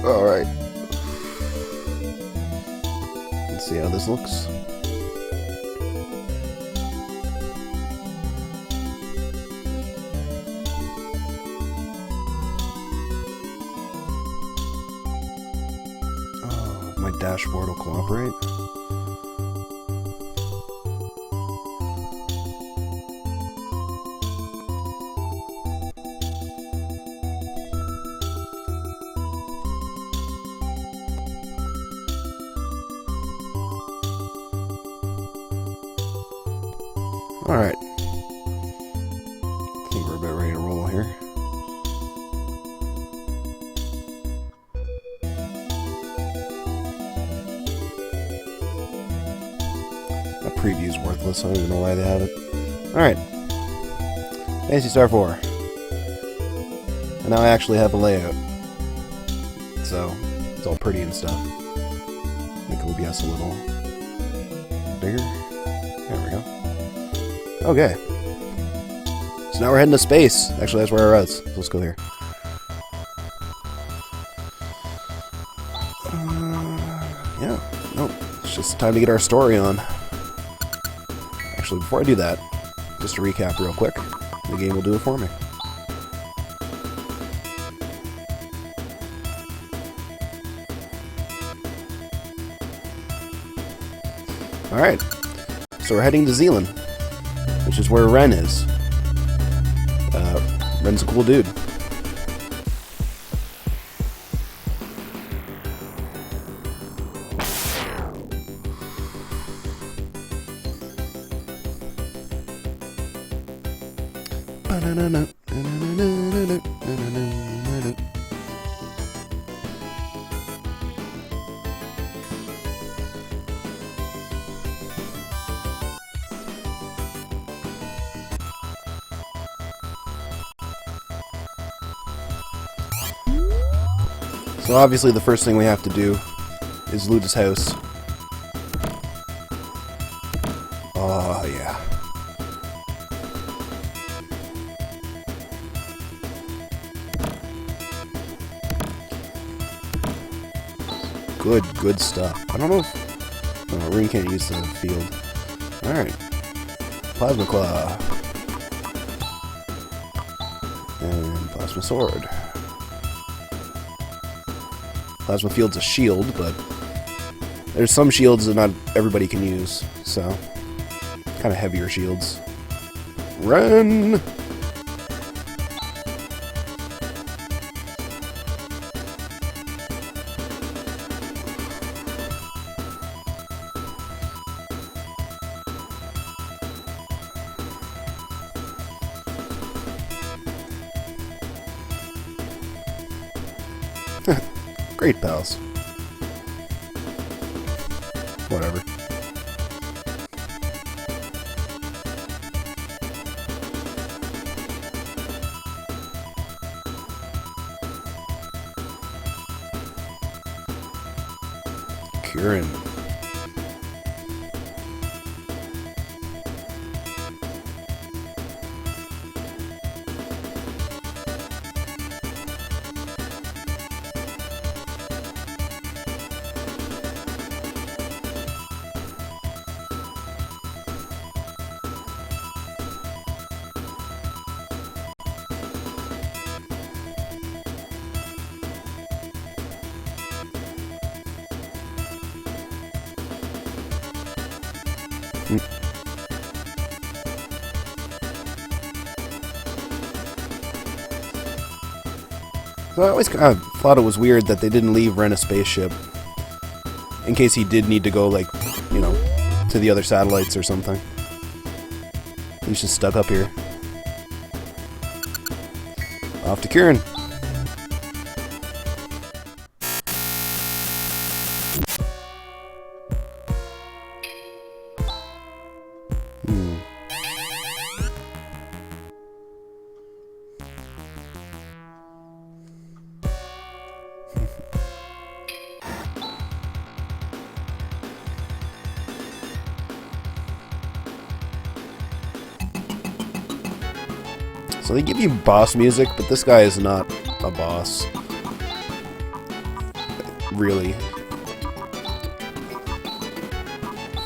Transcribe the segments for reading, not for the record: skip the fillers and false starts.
Alright. Let's see how this looks. Oh, my dashboard will cooperate. Alright. I think we're about ready to roll here. That preview's worthless, I don't even know why they have it. Alright. Phantasy Star 4. And now I actually have a layout. So, it's all pretty and stuff. Make OBS a little bigger. There we go. Okay. So now we're heading to space. Actually, that's where I was. Let's go here. Yeah. No. It's just time to get our story on. Actually, before I do that, just to recap real quick, the game will do it for me. Alright. So we're heading to Zealand, which is where Ren is. Ren's a cool dude. So obviously the first thing we have to do is loot his house. Oh, yeah. Good stuff. I don't know if... Oh, Ring can't use the field. Alright. Plasma Claw. And Plasma Sword. Plasma Field's a shield, but there's some shields that not everybody can use, so kind of heavier shields. Run! Great pals. Whatever. Kieran. So I always kind of thought it was weird that they didn't leave Ren a spaceship. In case he did need to go, like, you know, to the other satellites or something. He's just stuck up here. Off to Kieran. So they give you boss music, but this guy is not a boss. really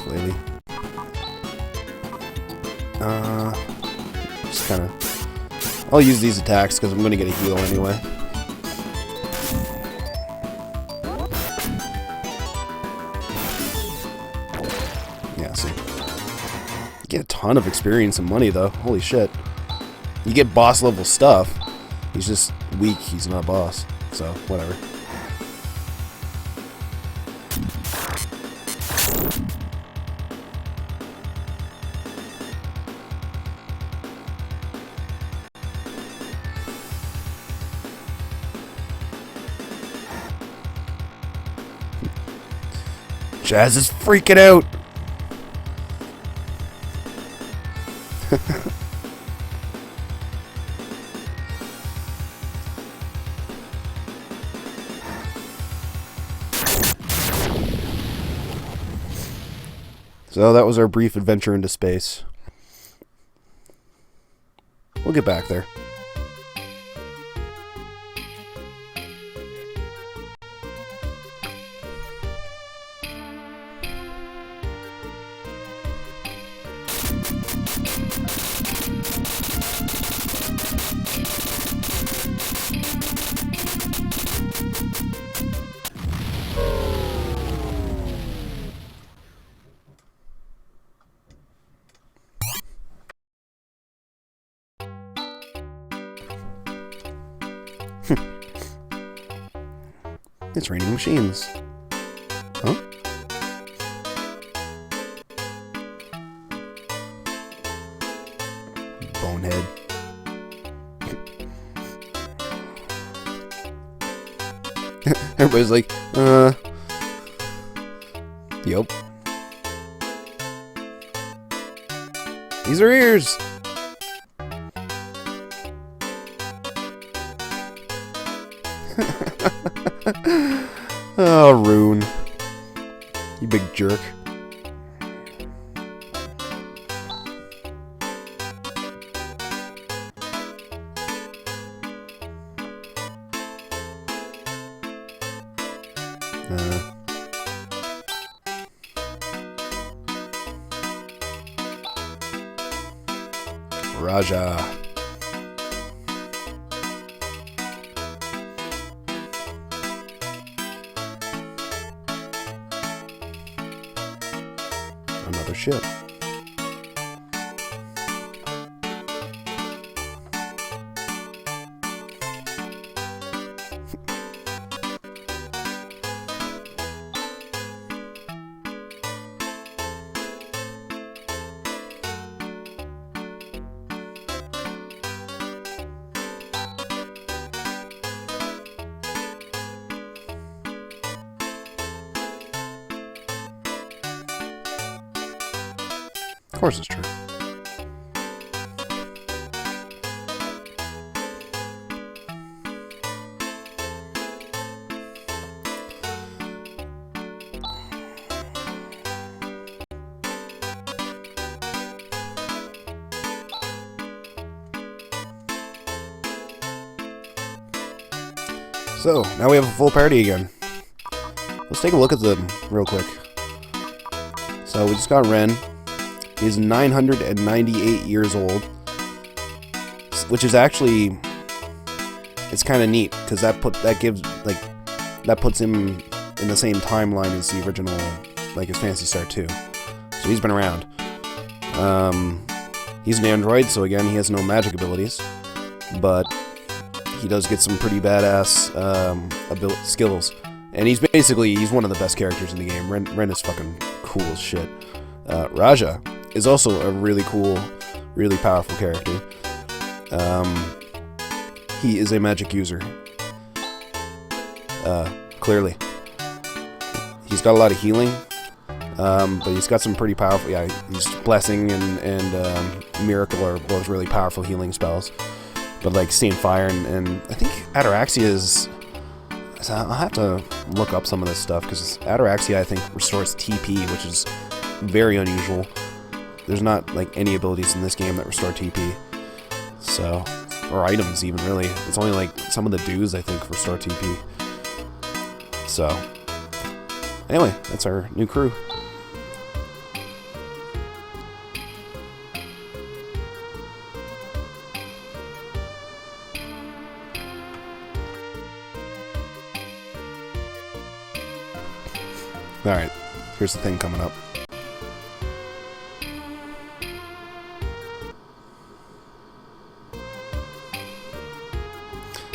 flaily. Just kind of... I'll use these attacks because I'm going to get a heal anyway. Yeah, see. You get a ton of experience and money, though. Holy shit. You get boss level stuff. He's just weak. He's not a boss. So, whatever. Jazz is freaking out. So that was our brief adventure into space. We'll get back there. It's raining machines. Huh? Bonehead. Everybody's like, Yup. These are ears! Oh, Rune. You big jerk. Raja. Another ship. Of course it's true. So, now we have a full party again. Let's take a look at them real quick. So, we just got Ren. He's 998 years old, which is actually, it's kind of neat because that puts him in the same timeline as the original, like, his Phantasy Star 2. So he's been around. He's an android, so again, he has no magic abilities, but he does get some pretty badass skills. And he's one of the best characters in the game. Ren is fucking cool as shit. Raja is also a really cool, really powerful character. He is a magic user. Clearly. He's got a lot of healing, but he's got some pretty powerful, he's Blessing and Miracle are both really powerful healing spells. But like Stay in Fire and I think Ataraxia is... I'll have to look up some of this stuff, because Ataraxia, I think, restores TP, which is very unusual. There's not, like, any abilities in this game that restore TP. So, or items, even, really. It's only, like, some of the dues, I think, restore TP. So, Anyway, that's our new crew. Alright, here's the thing coming up.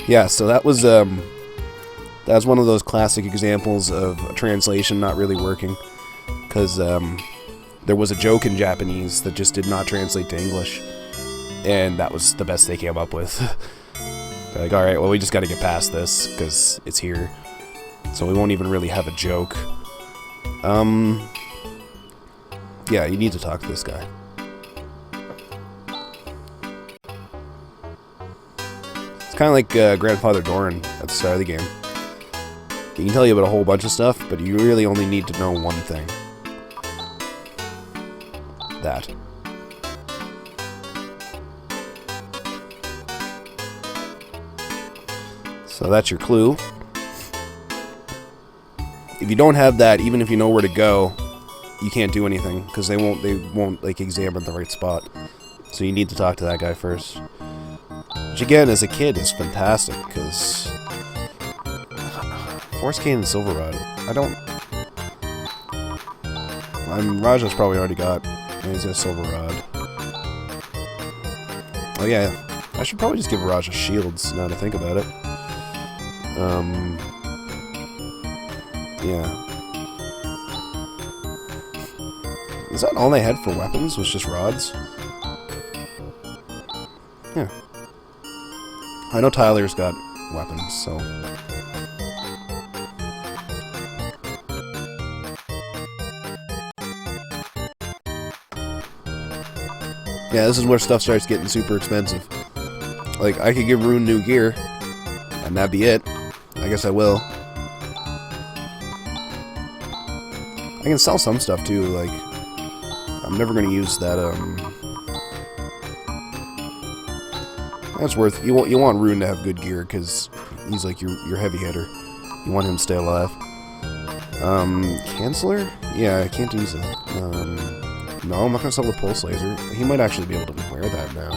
Yeah, so that was one of those classic examples of a translation not really working, because there was a joke in Japanese that just did not translate to English, and that was the best they came up with. They're like, alright, well, we just gotta get past this, because it's here, so we won't even really have a joke. Yeah, you need to talk to this guy. It's kind of like Grandfather Doran at the start of the game. He can tell you about a whole bunch of stuff, but you really only need to know one thing. That. So that's your clue. If you don't have that, even if you know where to go, you can't do anything, because they won't like examine the right spot. So you need to talk to that guy first. Which again, as a kid, is fantastic, because Force Cane and Silver Rod, Raja's probably already got. He's got Silver Rod. Oh yeah, I should probably just give Raja shields now to think about it. Yeah. Is that all they had for weapons? Was just rods? Yeah. I know Tyler's got weapons, so... Yeah, this is where stuff starts getting super expensive. Like, I could give Rune new gear, and that'd be it. I guess I will. I can sell some stuff too, like, I'm never gonna use that, that's worth, you want Rune to have good gear, because he's like your heavy hitter. You want him to stay alive. Canceller? Yeah, I can't use it. No, I'm not gonna sell the pulse laser. He might actually be able to wear that now.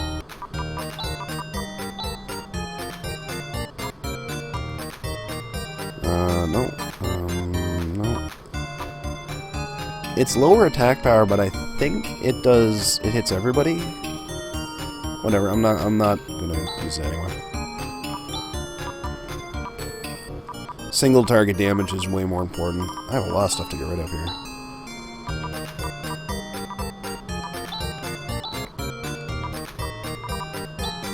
No. No. It's lower attack power, but I think it hits everybody. Whatever, I'm not gonna use that anyway. Single target damage is way more important. I have a lot of stuff to get rid of here.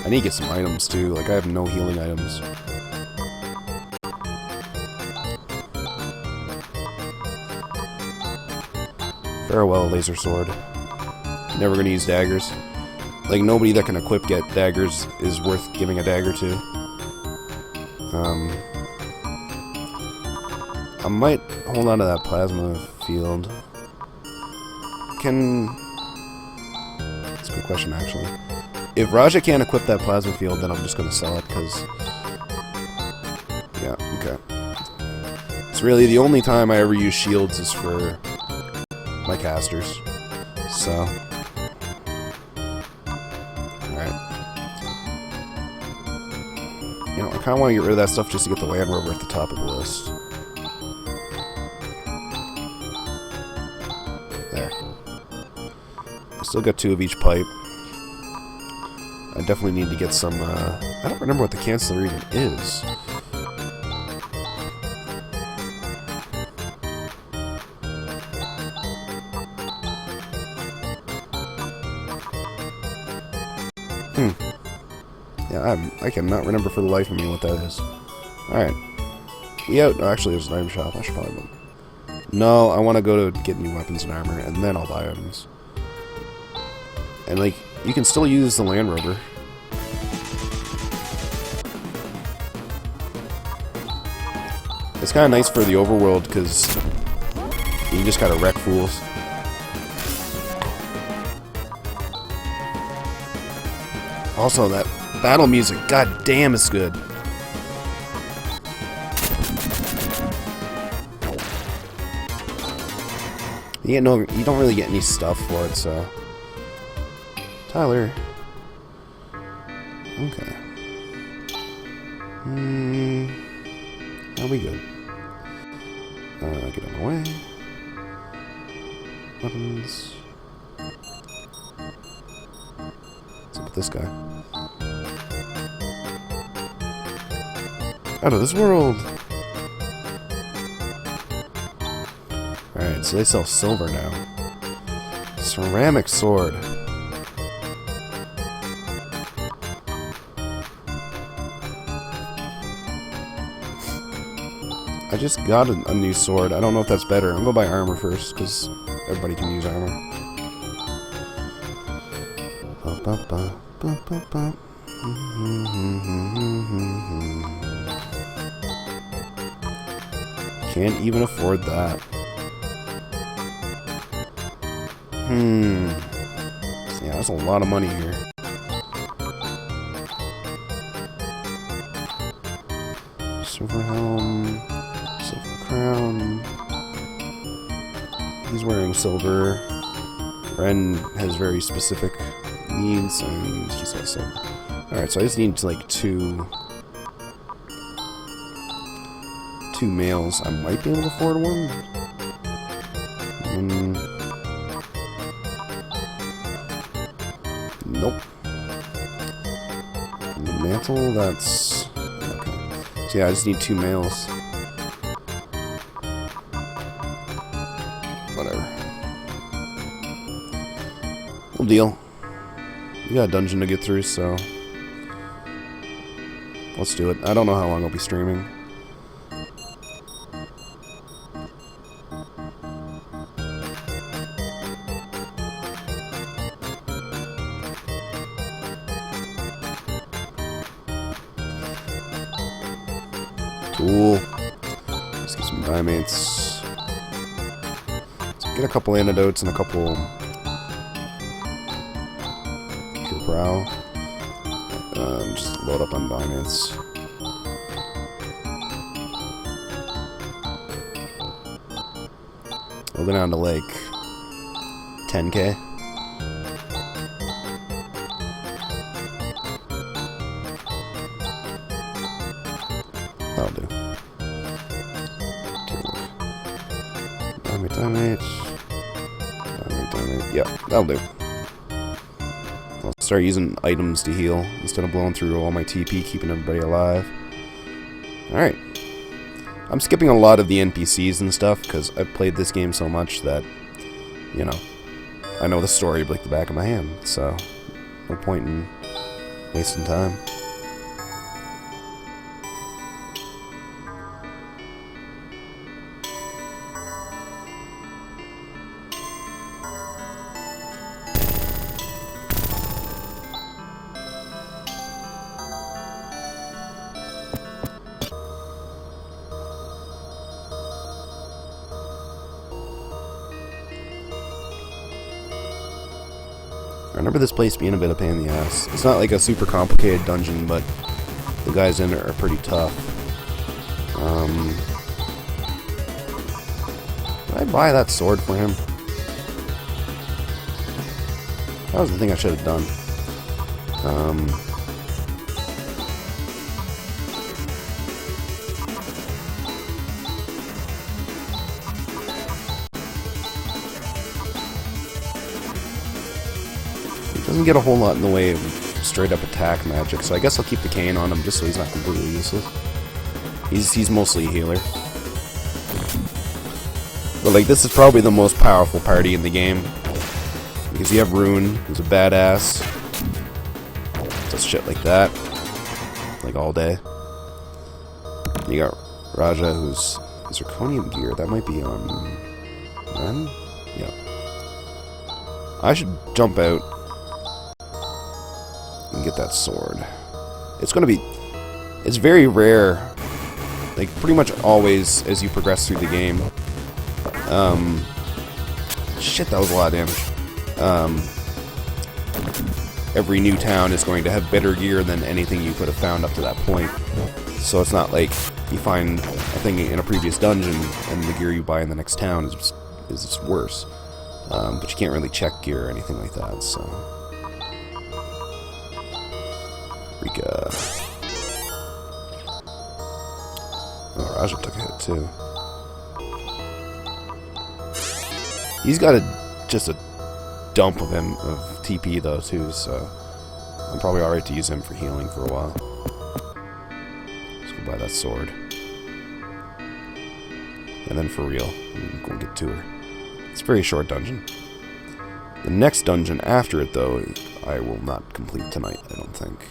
I need to get some items too, like I have no healing items. Farewell, laser sword. Never gonna use daggers. Like, nobody that can equip get daggers is worth giving a dagger to. I might hold on to that plasma field. That's a good question, actually. If Raja can't equip that plasma field, then I'm just gonna sell it, because... Yeah, okay. It's really the only time I ever use shields is for my casters. So... Alright. You know, I kind of want to get rid of that stuff just to get the Land Rover at the top of the list. There. I still got 2 of each pipe. I definitely need to get some, I don't remember what the Canceller even is. Yeah, I cannot remember for the life of me what that is. Alright. We out. Oh, actually, there's an item shop. I should probably go. No, I want to go to get new weapons and armor, and then I'll buy items. And, like, you can still use the Land Rover. It's kind of nice for the overworld, because you just gotta wreck fools. Also, that battle music, god damn, is good. You don't really get any stuff for it, so. Tyler. Okay. That'll be good. Get out of the way. Weapons. What's up with this guy? Out of this world! Alright, so they sell silver now. Ceramic sword. I just got a new sword. I don't know if that's better. I'm gonna buy armor first, because everybody can use armor. Can't even afford that. Yeah, that's a lot of money here. Silver helm, silver crown. He's wearing silver. Ren has very specific needs, and he's got silver. Alright, so I just need like two males. I might be able to afford one. Nope. And the mantle, that's... okay. So yeah, I just need 2 males. Whatever. No deal. We got a dungeon to get through, so... let's do it. I don't know how long I'll be streaming. Cool. Let's get some diamonds. Let's get a couple antidotes and a couple cure brow. Just load up on diamonds. We'll go down to like 10k. That'll do. Damage. Yep, that'll do. I'll start using items to heal instead of blowing through all my TP, keeping everybody alive. Alright. I'm skipping a lot of the NPCs and stuff because I've played this game so much that, you know, I know the story like the back of my hand, so no point in wasting time. I remember this place being a bit of a pain in the ass. It's not like a super complicated dungeon, but the guys in it are pretty tough. Did I buy that sword for him? That was the thing I should have done. Doesn't get a whole lot in the way of straight up attack magic, so I guess I'll keep the cane on him just so he's not completely useless. He's mostly a healer. But like, this is probably the most powerful party in the game. Because you have Rune, who's a badass. Does shit like that. Like all day. You got Raja, who's zirconium gear. That might be on Ren? Yeah. I should jump out and get that sword. It's very rare, like pretty much always as you progress through the game. Shit, that was a lot of damage. Every new town is going to have better gear than anything you could have found up to that point. So it's not like you find a thing in a previous dungeon and the gear you buy in the next town is is it's worse. But you can't really check gear or anything like that, so... Rika. Oh, Raja took a hit, too. He's got just a dump of TP, though, too, so... I'm probably alright to use him for healing for a while. Let's go buy that sword. And then for real, I'm going to get to her. It's a very short dungeon. The next dungeon after it, though, I will not complete tonight, I don't think.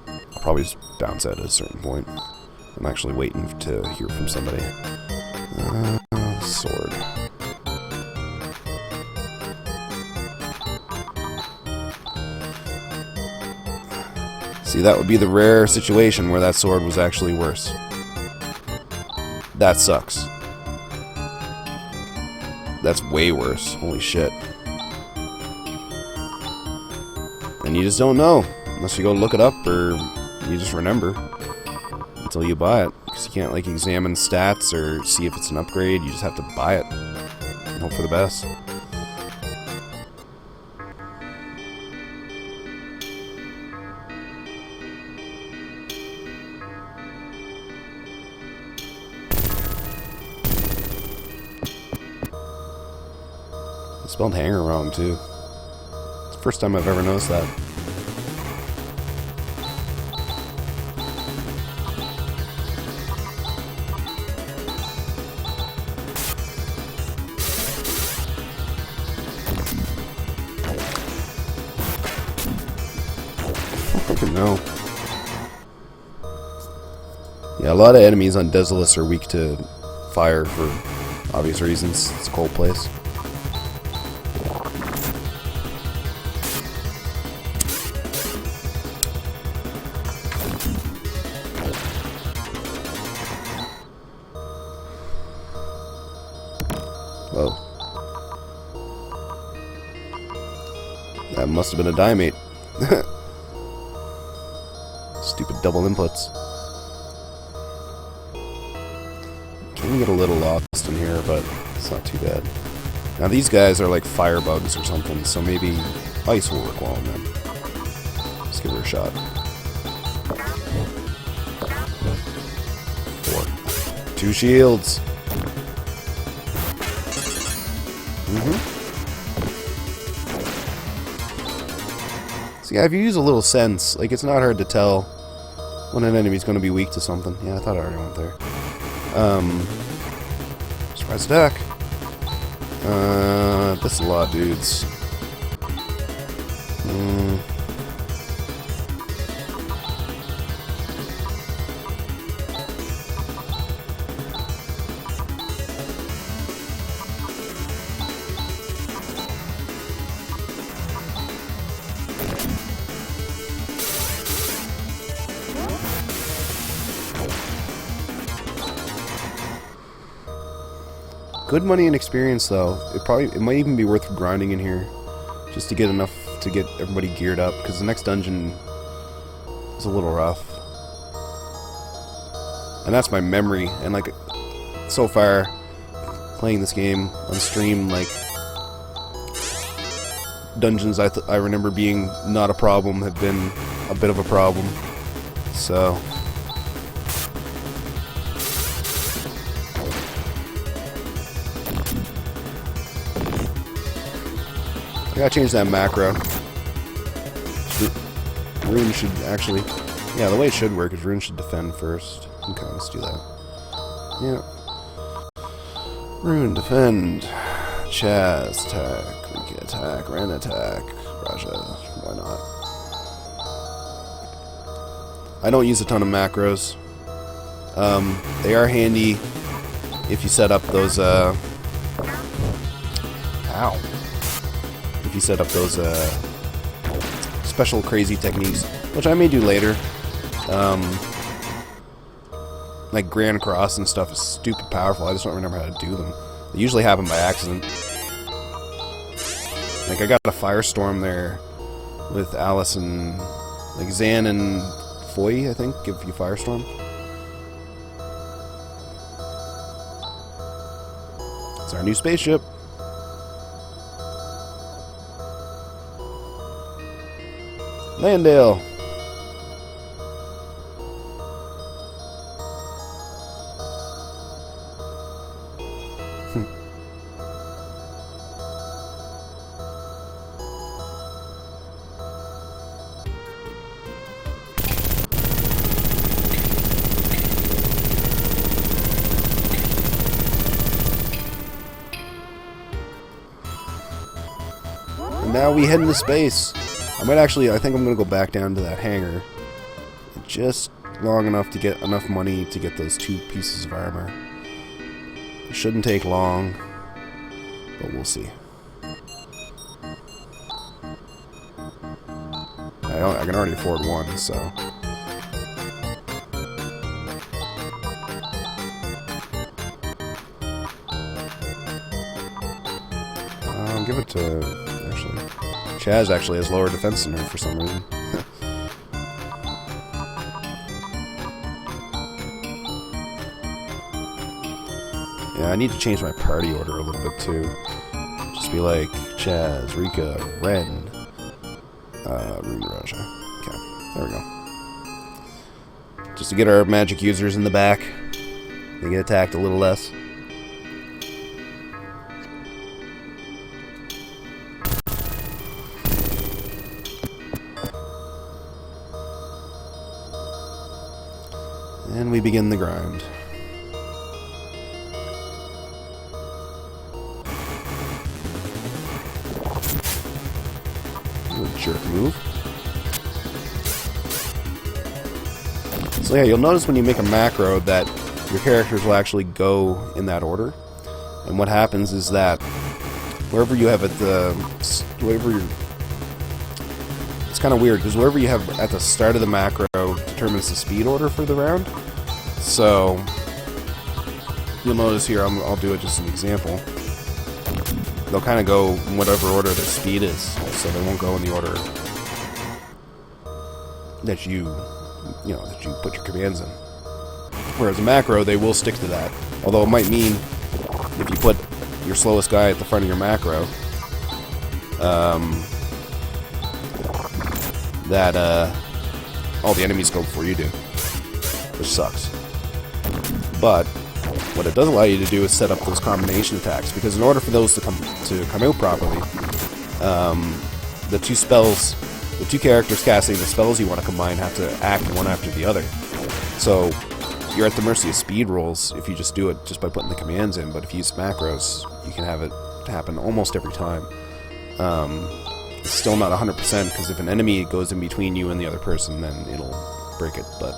I'll probably just bounce out at a certain point. I'm actually waiting to hear from somebody. Sword. See, that would be the rare situation where that sword was actually worse. That sucks. That's way worse. Holy shit. And you just don't know. Unless you go look it up or you just remember. Until you buy it. Because you can't, like, examine stats or see if it's an upgrade. You just have to buy it. And hope for the best. Spelled hanger wrong, too. It's the first time I've ever noticed that. Fucking no. Yeah, a lot of enemies on Desolus are weak to fire for obvious reasons. It's a cold place. Whoa. That must have been a diamate. Stupid double inputs. Can get a little lost in here, but it's not too bad. Now these guys are like firebugs or something, so maybe ice will work well on them. Let's give her a shot. 4. 2 shields. So yeah, if you use a little sense, like, it's not hard to tell when an enemy's going to be weak to something. Yeah, I thought I already went there. Surprise attack. That's a lot, dudes. Good money and experience, though. It might even be worth grinding in here, just to get enough to get everybody geared up. Because the next dungeon is a little rough, and that's my memory. And like, so far, playing this game on stream, like, dungeons I remember being not a problem have been a bit of a problem. So. I gotta change that macro. Rune should actually... Yeah, the way it should work is Rune should defend first. Okay, let's do that. Yeah. Rune, defend. Chaz, attack. Riki, attack. Ren, attack. Raja, why not? I don't use a ton of macros. They are handy if you set up those, Ow. If you set up those special crazy techniques, which I may do later. Like Grand Cross and stuff is stupid powerful. I just don't remember how to do them. They usually happen by accident. Like, I got a Firestorm there with Alice and, like, Zan and Foy, I think, give you Firestorm. It's our new spaceship. Landale. And now we head into space. I think I'm gonna go back down to that hangar just long enough to get enough money to get those 2 pieces of armor. It shouldn't take long, but we'll see. I can already afford 1, so. Give it to, actually, Chaz actually has lower defense than her for some reason. Yeah, I need to change my party order a little bit too. Just be like Chaz, Rika, Ren, Rune Raja. Okay, there we go. Just to get our magic users in the back. They get attacked a little less. And we begin the grind. Jerk move. So yeah, you'll notice when you make a macro that your characters will actually go in that order. And what happens is that wherever you have it's kind of weird because wherever you have at the start of the macro determines the speed order for the round. So you'll notice here, I'll do it just an example. They'll kind of go in whatever order their speed is, so they won't go in the order that you put your commands in. Whereas a macro, they will stick to that. Although it might mean if you put your slowest guy at the front of your macro, that all the enemies go before you do, which sucks. But what it does allow you to do is set up those combination attacks, because in order for those to come out properly, the 2 spells, the 2 characters casting the spells you want to combine have to act one after the other. So you're at the mercy of speed rolls if you just do it just by putting the commands in, but if you use macros, you can have it happen almost every time. It's still not 100%, because if an enemy goes in between you and the other person, then it'll break it, but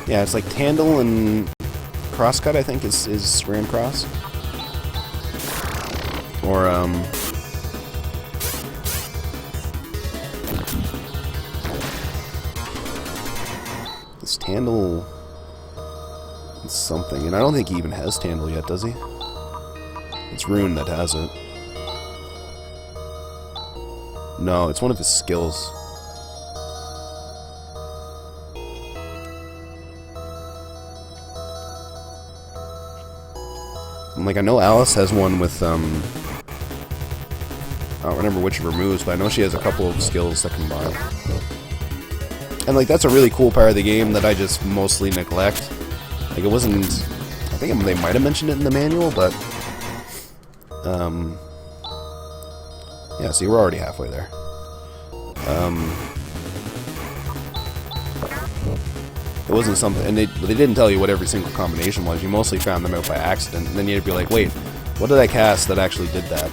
yeah, it's like Tandle and Crosscut, I think, is Ram Cross. Or, this Tandle is something, and I don't think he even has Tandle yet, does he? It's Rune that has it. No, it's one of his skills. Like, I know Alice has one with, I don't remember which of her moves, but I know she has a couple of skills that combine. And, like, that's a really cool part of the game that I just mostly neglect. Like, it wasn't... I think they might have mentioned it in the manual, but... yeah, see, we're already halfway there. It wasn't something... And they didn't tell you what every single combination was. You mostly found them out by accident. And then you'd be like, wait, what did I cast that actually did that?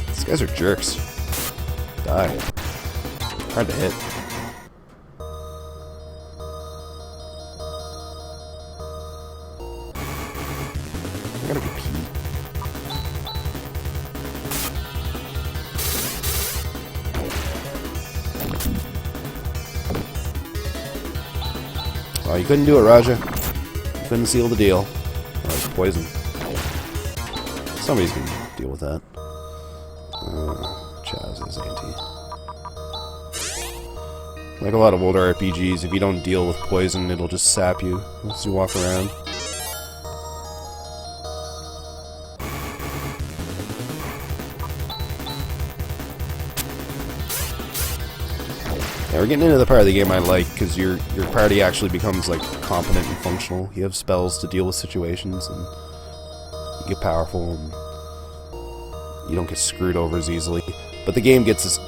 These guys are jerks. Die. Hard to hit. I gotta go pee. Oh, you couldn't do it, Raja. You couldn't seal the deal. Oh, it's poison. Somebody's gonna deal with that. Chaz is anti. Like a lot of older RPGs, if you don't deal with poison, it'll just sap you as you walk around. Yeah, we're getting into the part of the game I like, because your party actually becomes like competent and functional. You have spells to deal with situations, and you get powerful, and you don't get screwed over as easily. But the game gets as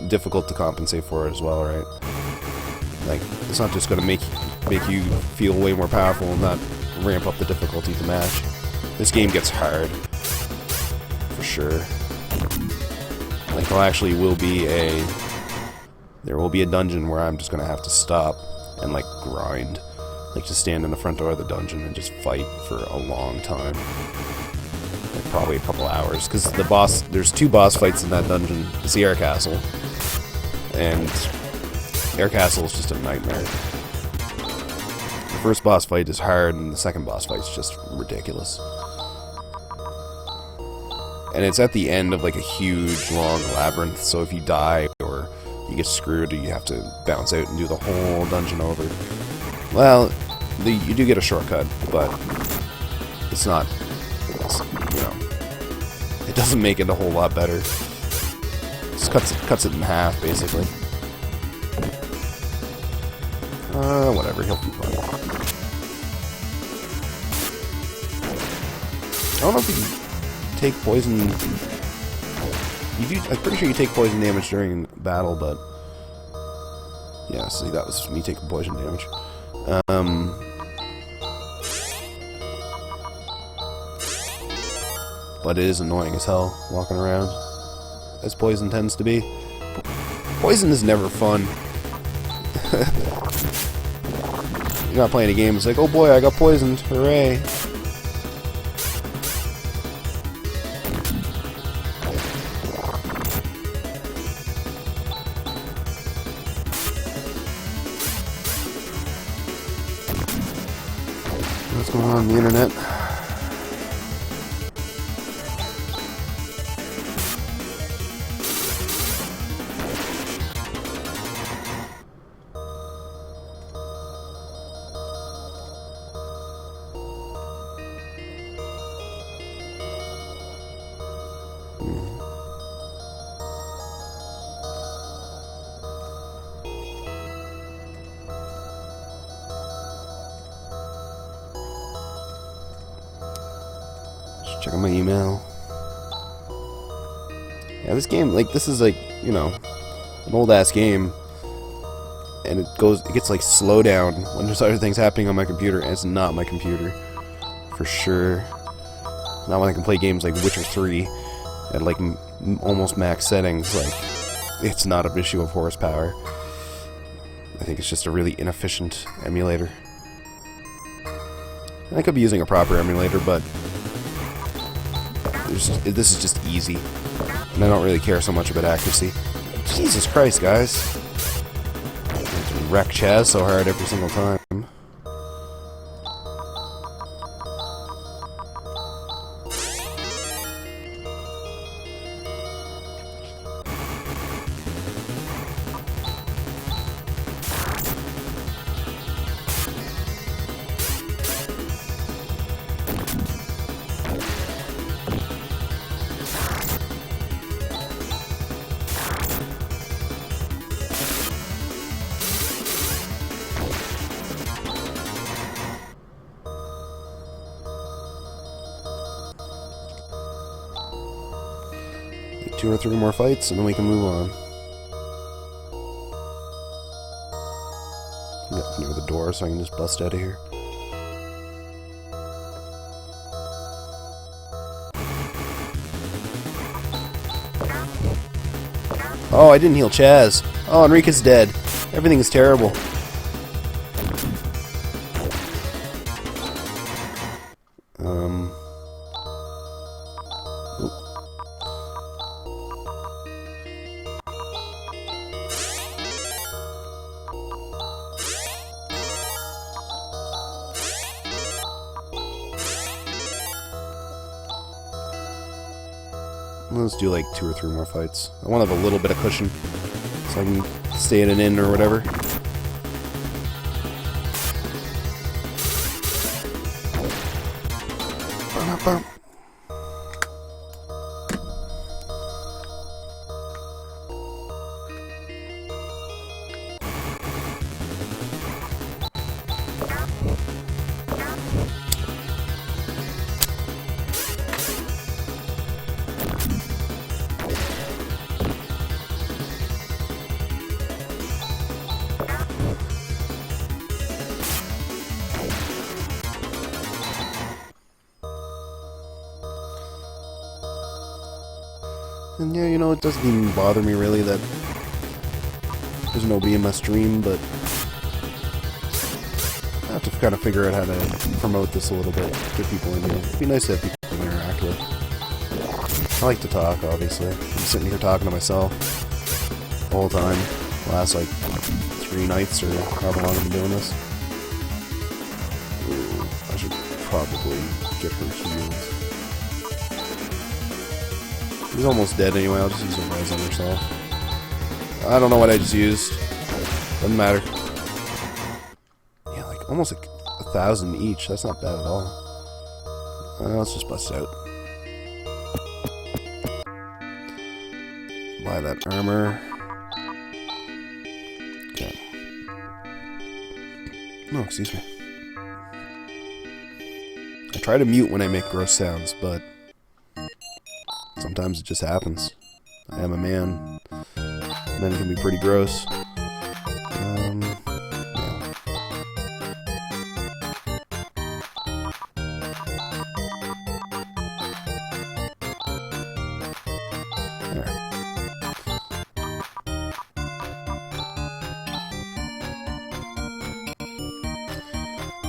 difficult to compensate for it as well, right? Like, it's not just going to make you feel way more powerful and not ramp up the difficulty to match. This game gets hard, for sure. Like, there will be a dungeon where I'm just going to have to stop and, like, grind. Like, just stand in the front door of the dungeon and just fight for a long time. Like, probably a couple hours. Because there's 2 boss fights in that dungeon. It's the Air Castle. And Air Castle is just a nightmare. The first boss fight is hard, and the second boss fight is just ridiculous. And it's at the end of, like, a huge, long labyrinth, so if you die or you get screwed, you have to bounce out and do the whole dungeon over. Well, you do get a shortcut, but it's not, you know, it doesn't make it a whole lot better. It just cuts it in half, basically. Whatever, he'll be fine. I don't know if you take poison. I'm pretty sure you take poison damage during battle, but yeah, see, that was me taking poison damage. But it is annoying as hell walking around, as poison tends to be. Poison is never fun. You're not playing a game, it's like, oh boy, I got poisoned, hooray. What's going on the internet? Check out my email. Yeah, this game, like, this is like, you know, an old-ass game, and it gets like slow down when there's other things happening on my computer, and it's not my computer, for sure. Not when I can play games like Witcher 3 at like almost max settings. Like, it's not an issue of horsepower. I think it's just a really inefficient emulator. And I could be using a proper emulator, but this is just easy, and I don't really care so much about accuracy. Jesus Christ, guys. I have to wreck Chaz so hard every single time. Like 2 or 3 more fights, and then we can move on. Get near the door so I can just bust out of here. Oh, I didn't heal Chaz. Oh, Enrique's dead. Everything is terrible. Let's do like 2 or 3 more fights. I want to have a little bit of cushion so I can stay in an inn or whatever. And yeah, you know, it doesn't even bother me really that there's nobody in my stream, but I have to kind of figure out how to promote this a little bit, get people in here. It'd be nice to have people to interact with. I like to talk, obviously. I'm sitting here talking to myself the whole time. Last, like, 3 nights or however long I've been doing this. Ooh, I should probably get her healed. He's almost dead anyway, I'll just use a res on herself. I don't know what I just used. Doesn't matter. Yeah, like almost like 1,000 each. That's not bad at all. Let's just bust out. Buy that armor. Okay. No, excuse me. I try to mute when I make gross sounds, but sometimes it just happens. I am a man. Men can be pretty gross. Yeah. There.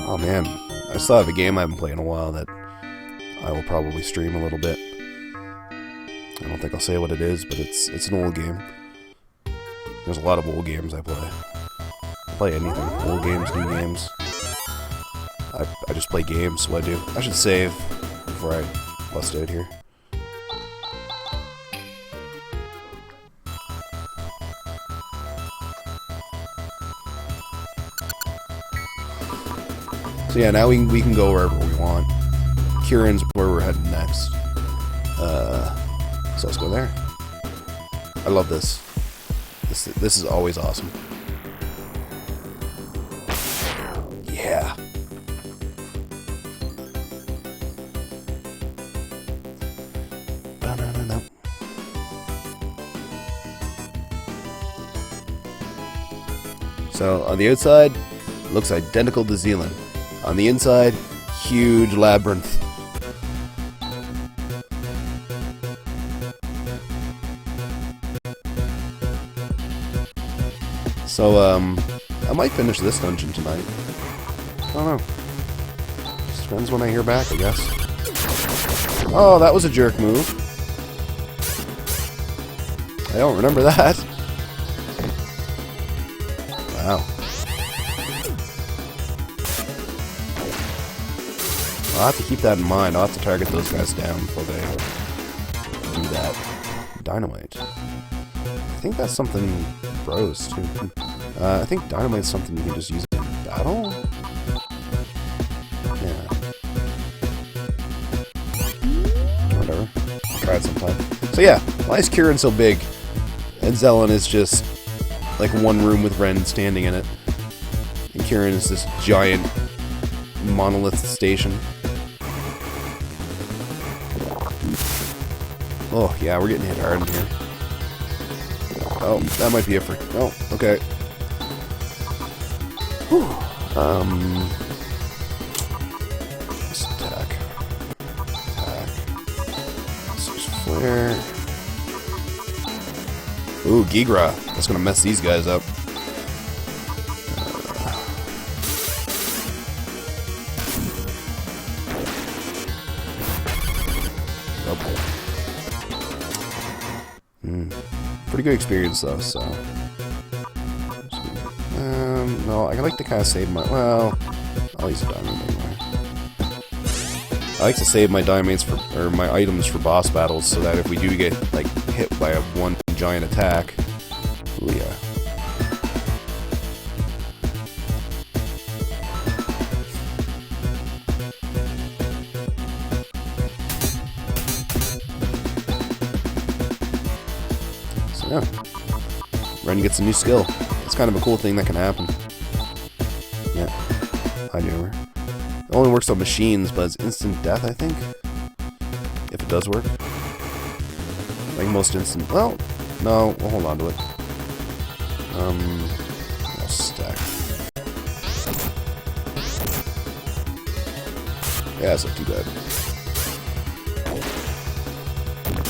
Oh man, I still have a game I haven't played in a while that I will probably stream a little bit. I don't think I'll say what it is, but it's an old game. There's a lot of old games I play. I play anything. Old games, new games. I just play games, so I do. I should save before I bust out here. So yeah, now we can go wherever we want. Kieran's where we're heading next. So let's go there. I love this. This is always awesome. Yeah. So on the outside, looks identical to Zealand. On the inside, huge labyrinth. So, I might finish this dungeon tonight. I don't know. Just depends when I hear back, I guess. Oh, that was a jerk move. I don't remember that. Wow. I'll have to keep that in mind. I'll have to target those guys down before they do that. Dynamite. I think that's something bros too. I think dynamite's something you can just use in battle? Yeah. Whatever. I'll try it sometime. So yeah, why is Kieran so big? And Zelen is just like one room with Ren standing in it. And Kieran is this giant monolith station. Oh yeah, we're getting hit hard in here. Oh, that might be it for... Oh, okay. Whew. Let's attack. Attack. Let's use flare. Ooh, Gigra. That's gonna mess these guys up. Pretty good experience though, so... no, I like to kind of save my... Well, I'll use a diamond anyway. I like to save my diamonds for... or my items for boss battles, so that if we do get, like, hit by one giant attack... Ooh, yeah. So yeah, Ren gets a new skill. It's kind of a cool thing that can happen. Yeah, I knew her. It only works on machines, but it's instant death, I think. If it does work. Like most instant... Well, no, we'll hold on to it. I'll stack. Yeah, it's not too bad.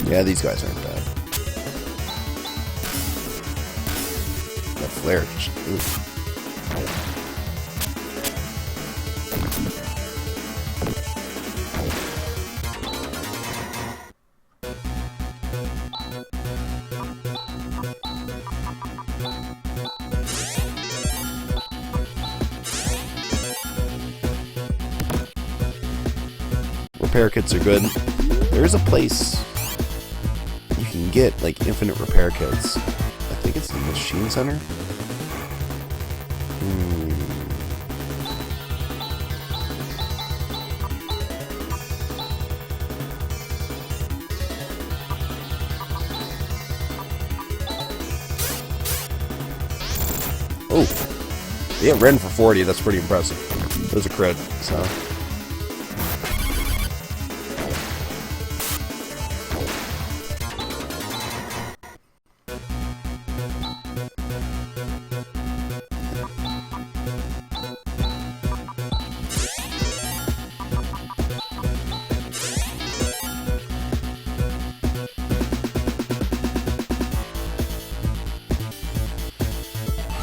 Yeah, these guys aren't bad. That flare just... Ooh. Repair kits are good. There is a place you can get like infinite repair kits. I think it's the Machine Center. Oh, yeah, Ren for 40. That's pretty impressive. There's a crit. So.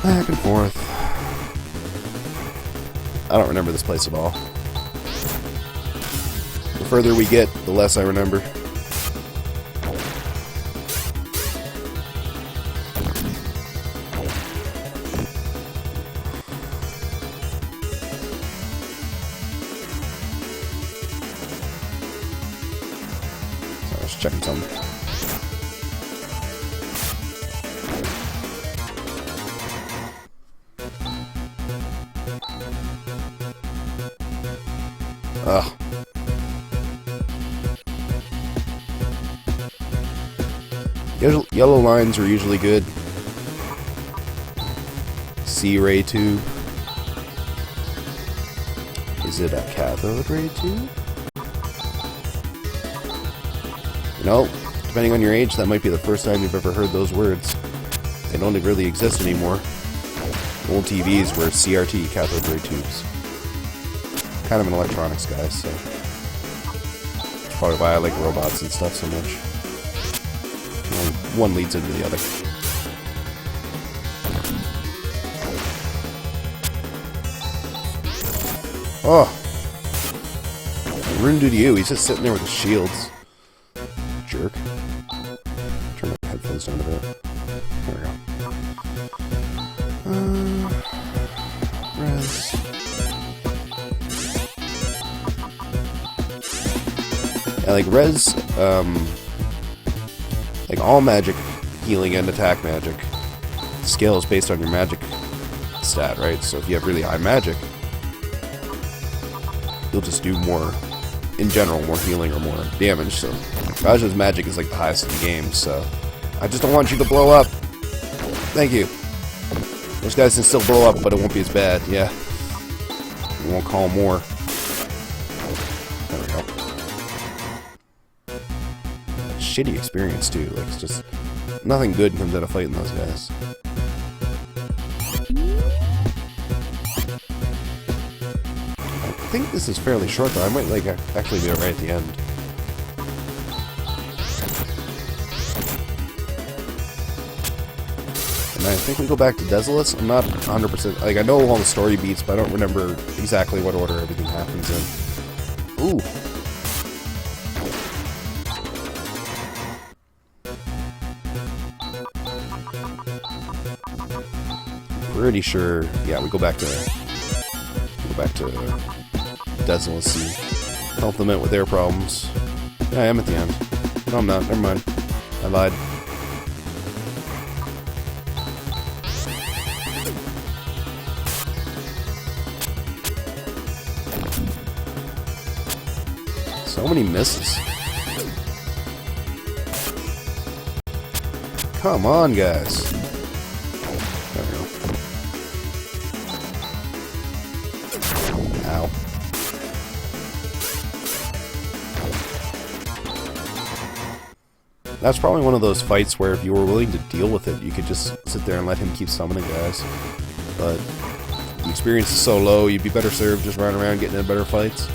Back and forth. I don't remember this place at all. The further we get, the less I remember. So I was checking something. Ugh. Yellow lines are usually good. C-ray tube. Is it a cathode ray tube? You know, depending on your age, that might be the first time you've ever heard those words. They don't really exist anymore. Old TVs were CRT, cathode ray tubes. Kind of an electronics guy, so that's probably why I like robots and stuff so much. One leads into the other. Oh, rude to you. He's just sitting there with his shields. Jerk. Turn my headphones down a bit. There we go. Res. Yeah, like res, like all magic, healing and attack magic, scales based on your magic stat, right? So if you have really high magic, you'll just do more, in general, more healing or more damage. So Raja's magic is like the highest in the game, so I just don't want you to blow up. Thank you. Those guys can still blow up, but it won't be as bad, yeah. We won't call more. There we go. Shitty experience too. Like it's just nothing good comes out of fighting those guys. I think this is fairly short though. I might like actually be right at the end. And I think we go back to Desolus. I'm not 100%. Like I know all the story beats, but I don't remember exactly what order everything happens in. Ooh. Pretty sure, yeah, we go back to Desolus and help them out with their problems. Yeah, I am at the end. No, I'm not. Never mind. I lied. So many misses. Come on, guys. There we go. Ow. That's probably one of those fights where if you were willing to deal with it, you could just sit there and let him keep summoning guys. But the experience is so low, you'd be better served just running around getting in better fights.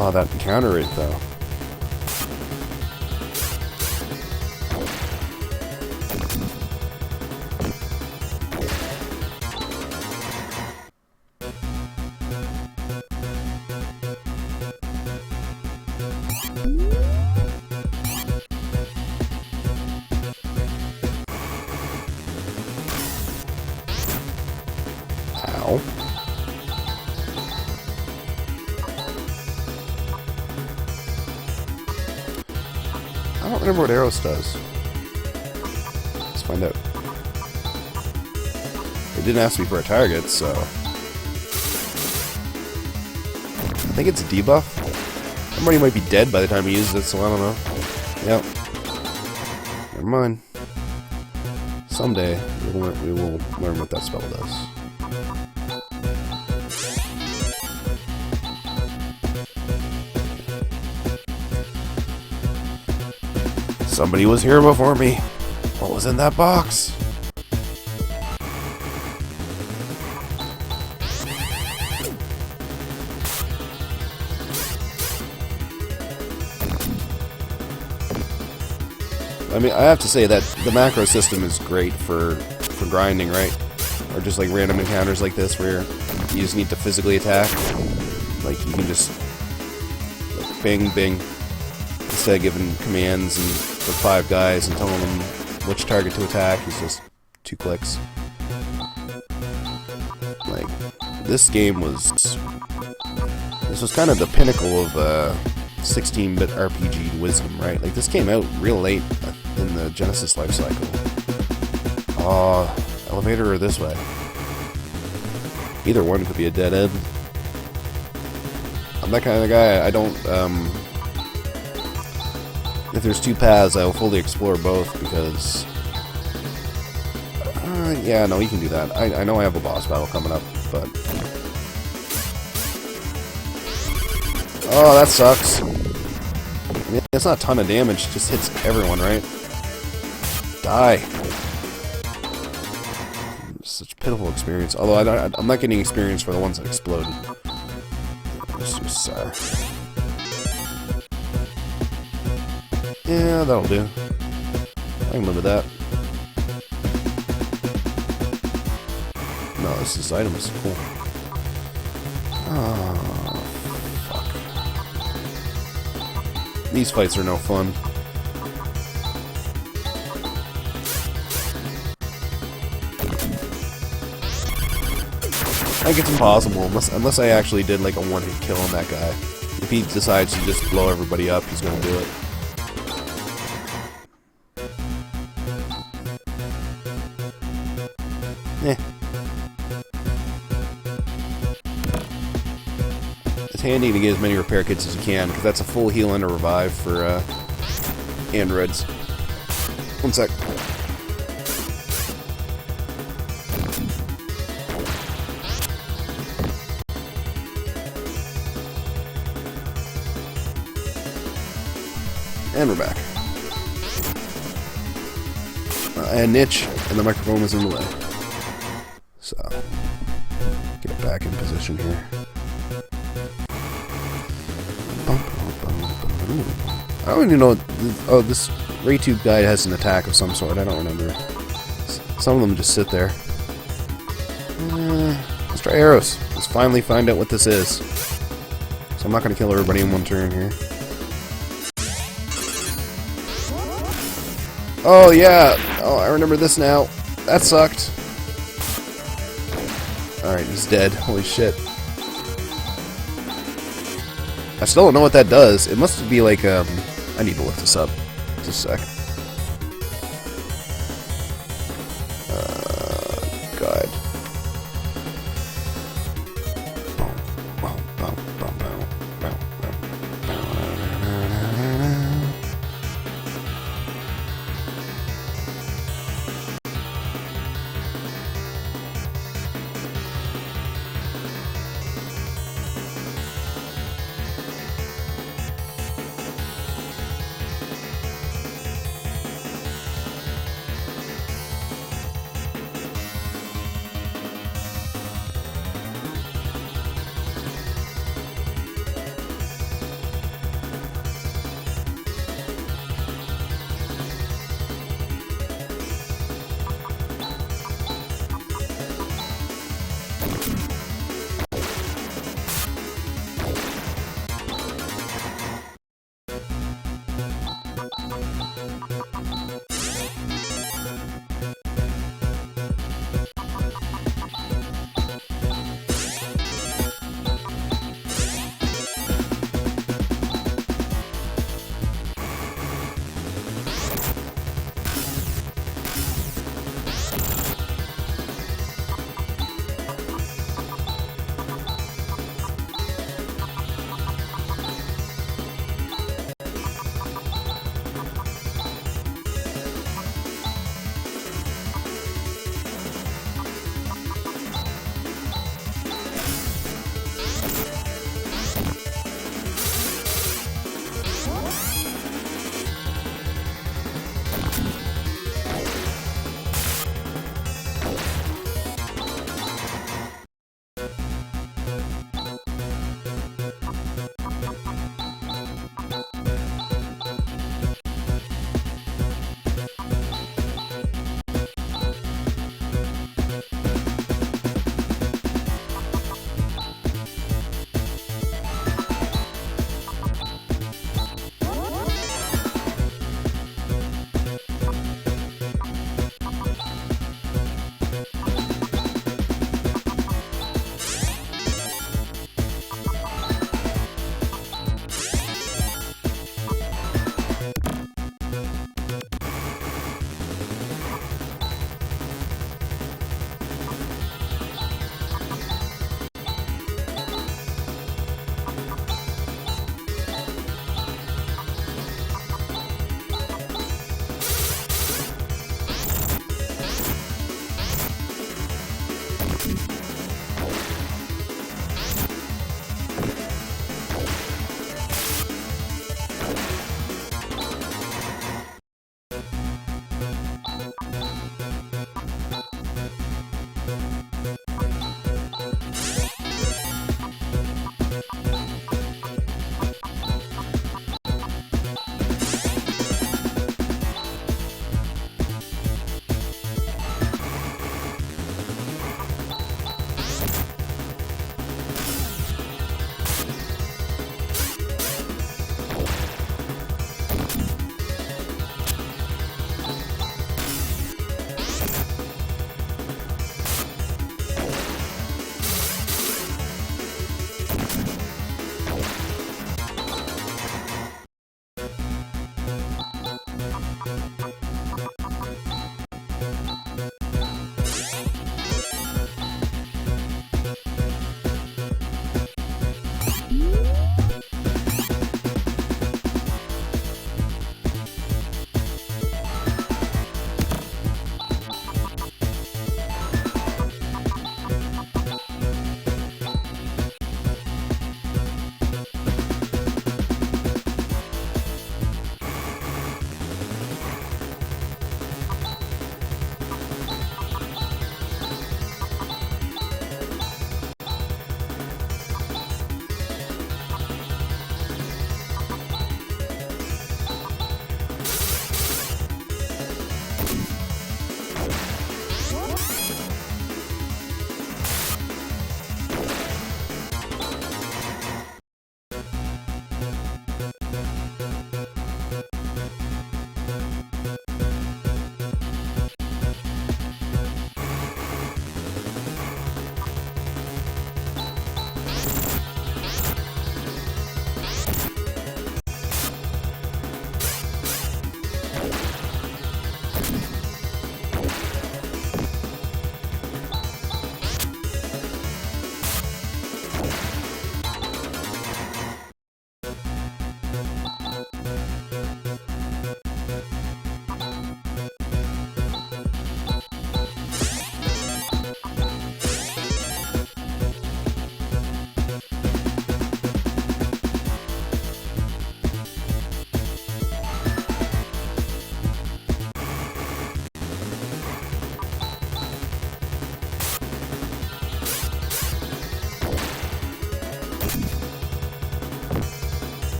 Oh, that encounter rate though. Ow. I don't remember what Eros does. Let's find out. It didn't ask me for a target, so... I think it's a debuff. Somebody might be dead by the time he uses it, so I don't know. Yep. Never mind. Someday, we will learn what that spell does. Somebody was here before me. What was in that box? I mean, I have to say that the macro system is great for grinding, right? Or just like random encounters like this where you just need to physically attack. Like you can just like, bing, bing, instead of giving commands and for 5 guys and telling them which target to attack. It's just 2 clicks. Like this game was kind of the pinnacle of 16-bit RPG wisdom, right? Like this came out real late in the Genesis life cycle. Elevator or this way? Either one could be a dead end. I'm that kind of guy. I don't. If there's 2 paths, I will fully explore both because. Yeah, no, you can do that. I know I have a boss battle coming up, but. Oh, that sucks. I mean, it's not a ton of damage, it just hits everyone, right? Die. Such a pitiful experience. Although I'm not getting experience for the ones that exploded. It's just sour. Yeah, that'll do. I can live with that. No, this item is cool. Oh, fuck. These fights are no fun. I think it's impossible unless I actually did like a one-hit kill on that guy. If he decides to just blow everybody up, he's gonna do it. Eh. It's handy to get as many repair kits as you can, because that's a full heal and a revive for androids. One sec. And we're back. And niche, and the microphone is in the way. So, get back in position here. I don't even know. Oh, this Ray Tube guy has an attack of some sort. I don't remember. Some of them just sit there. Let's try arrows. Let's finally find out what this is. So I'm not going to kill everybody in one turn here. Oh, yeah. Oh, I remember this now. That sucked. Alright, he's dead. Holy shit. I still don't know what that does. It must be like, I need to look this up. Just a sec.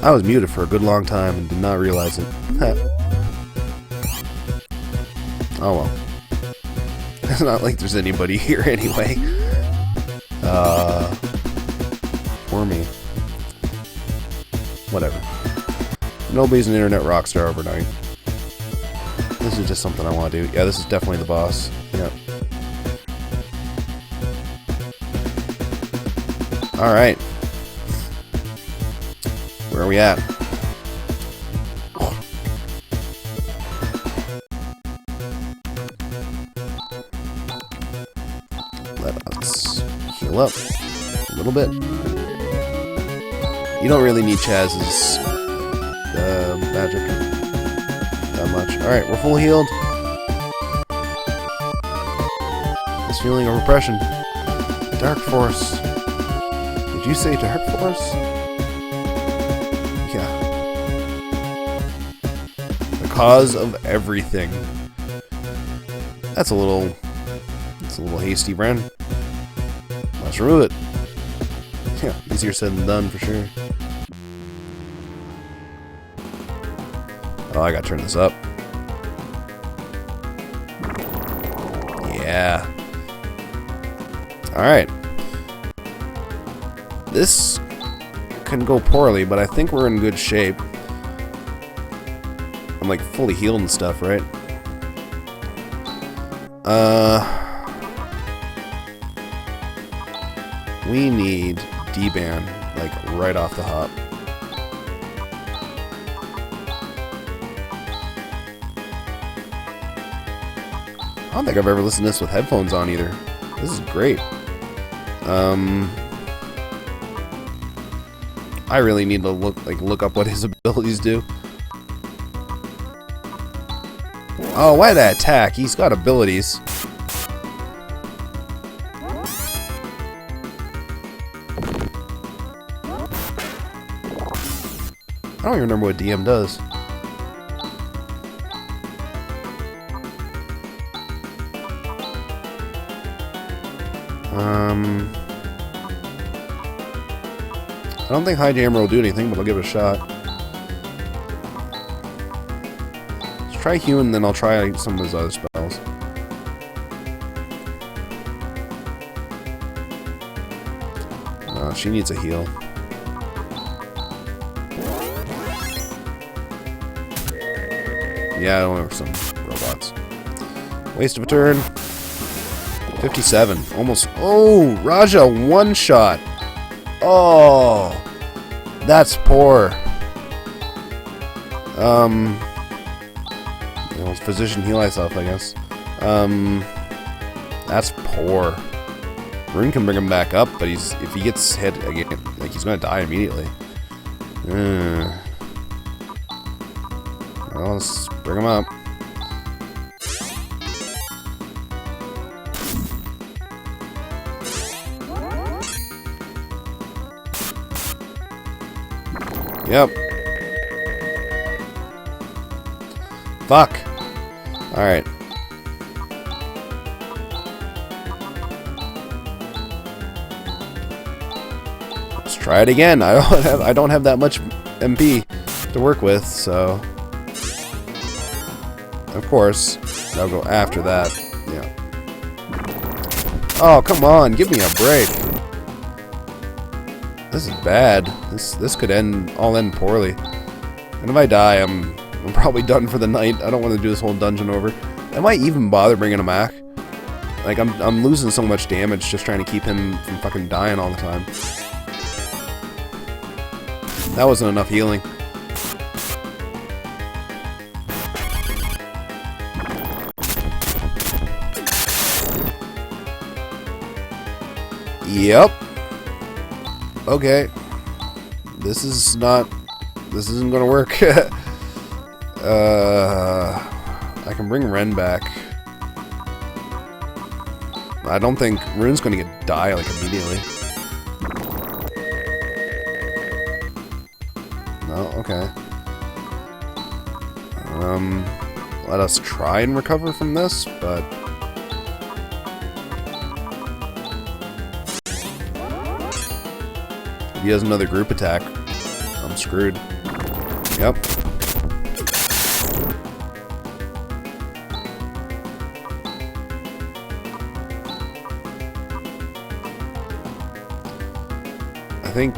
I was muted for a good long time and did not realize it. Oh well. It's not like there's anybody here anyway. For me. Whatever. Nobody's an internet rock star overnight. This is just something I want to do. Yeah, this is definitely the boss. Yep. Alright. Where are we at? Let us heal up a little bit. You don't really need Chaz's magic that much. Alright, we're full healed. This feeling of oppression. Dark Force. Did you say Dark Force? Yeah. The cause of everything. That's a little hasty, Bren. Let's remove it. Yeah, easier said than done for sure. Oh, I gotta turn this up. Yeah. Alright. This can go poorly, but I think we're in good shape. I'm like fully healed and stuff, right? We need D-Ban, like, right off the hop. I don't think I've ever listened to this with headphones on either. This is great. I really need to look up what his abilities do. Oh, why that attack? He's got abilities. I don't even remember what DM does. I don't think High Jammer will do anything, but I'll give it a shot. Let's try Human, then I'll try some of his other spells. No, she needs a heal. Yeah, I don't know, some robots. Waste of a turn. 57. Almost. Oh, Raja one shot. Oh, that's poor. You know, physician heal myself, I guess. That's poor. Rune can bring him back up, but if he gets hit again, like he's gonna die immediately. Well, let's bring him up. Yep. Fuck. Alright. Let's try it again. I don't have that much MP to work with, so of course I'll go after that. Yeah. Oh, come on, give me a break. This is bad. This could all end poorly. And if I die, I'm probably done for the night. I don't want to do this whole dungeon over. Am I even bother bringing him back? Like, I'm losing so much damage just trying to keep him from fucking dying all the time. That wasn't enough healing. Yep. Okay. This isn't gonna work. I can bring Ren back. I don't think Rune's gonna die like immediately. No, okay. Let us try and recover from this, but if he has another group attack, I'm screwed. Yep. I think...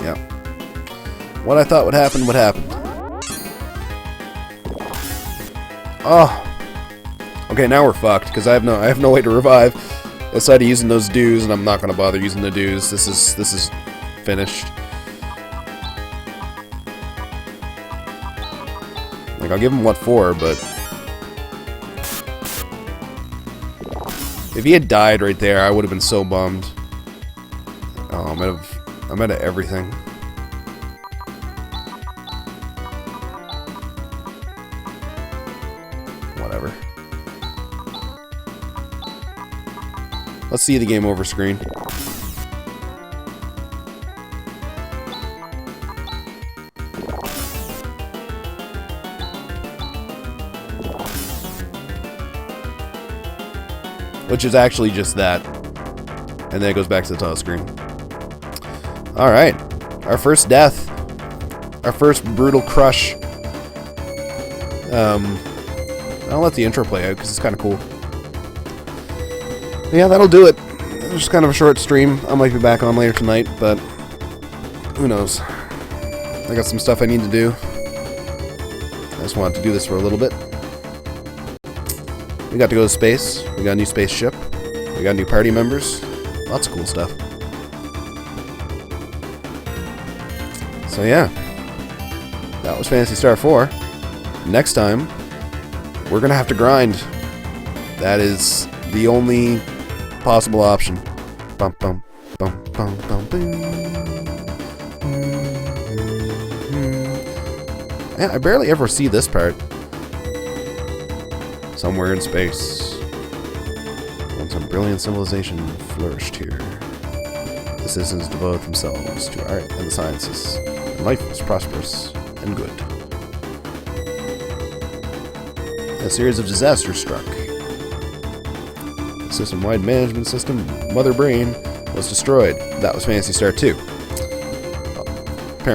Yep. What I thought would happen would happen. Oh! Okay, now we're fucked, because I have no way to revive. Aside of using those dues, and I'm not gonna bother using the dues. This is finished. Like, I'll give him what for, but if he had died right there, I would have been so bummed. Oh, I'm out of everything. Whatever. Let's see the game over screen. Which is actually just that. And then it goes back to the title screen. Alright. Our first death. Our first brutal crush. I'll let the intro play out because it's kind of cool. Yeah, that'll do it. It was just kind of a short stream. I might be back on later tonight, but who knows. I got some stuff I need to do. I just wanted to do this for a little bit. We got to go to space. We got a new spaceship. We got new party members. Lots of cool stuff. So yeah. That was Phantasy Star 4. Next time, we're going to have to grind. That is the only possible option. Bum, bum, bum, bum, bum, boom. Man, I barely ever see this part. Somewhere in space, once a brilliant civilization flourished here. The citizens devoted themselves to art and the sciences, and life was prosperous and good. A series of disasters struck. The system-wide management system, Mother Brain, was destroyed. That was Phantasy Star 2.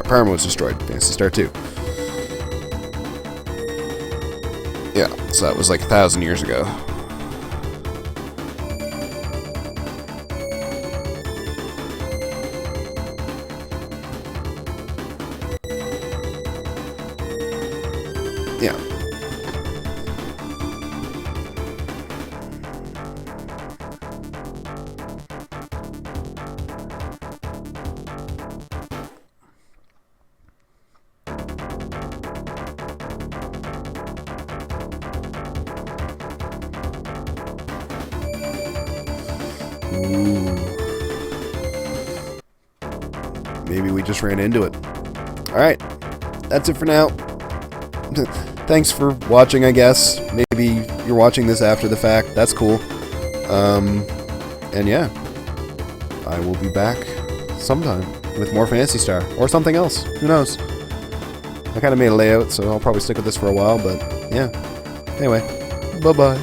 Parma was destroyed. Phantasy Star 2. Yeah, so that was like 1,000 years ago. Yeah. Ooh. Maybe we just ran into it. Alright, that's it for now. Thanks for watching, I guess. Maybe you're watching this after the fact. That's cool. And yeah, I will be back sometime with more Phantasy Star. Or something else. Who knows? I kind of made a layout, so I'll probably stick with this for a while, but yeah. Anyway, bye-bye.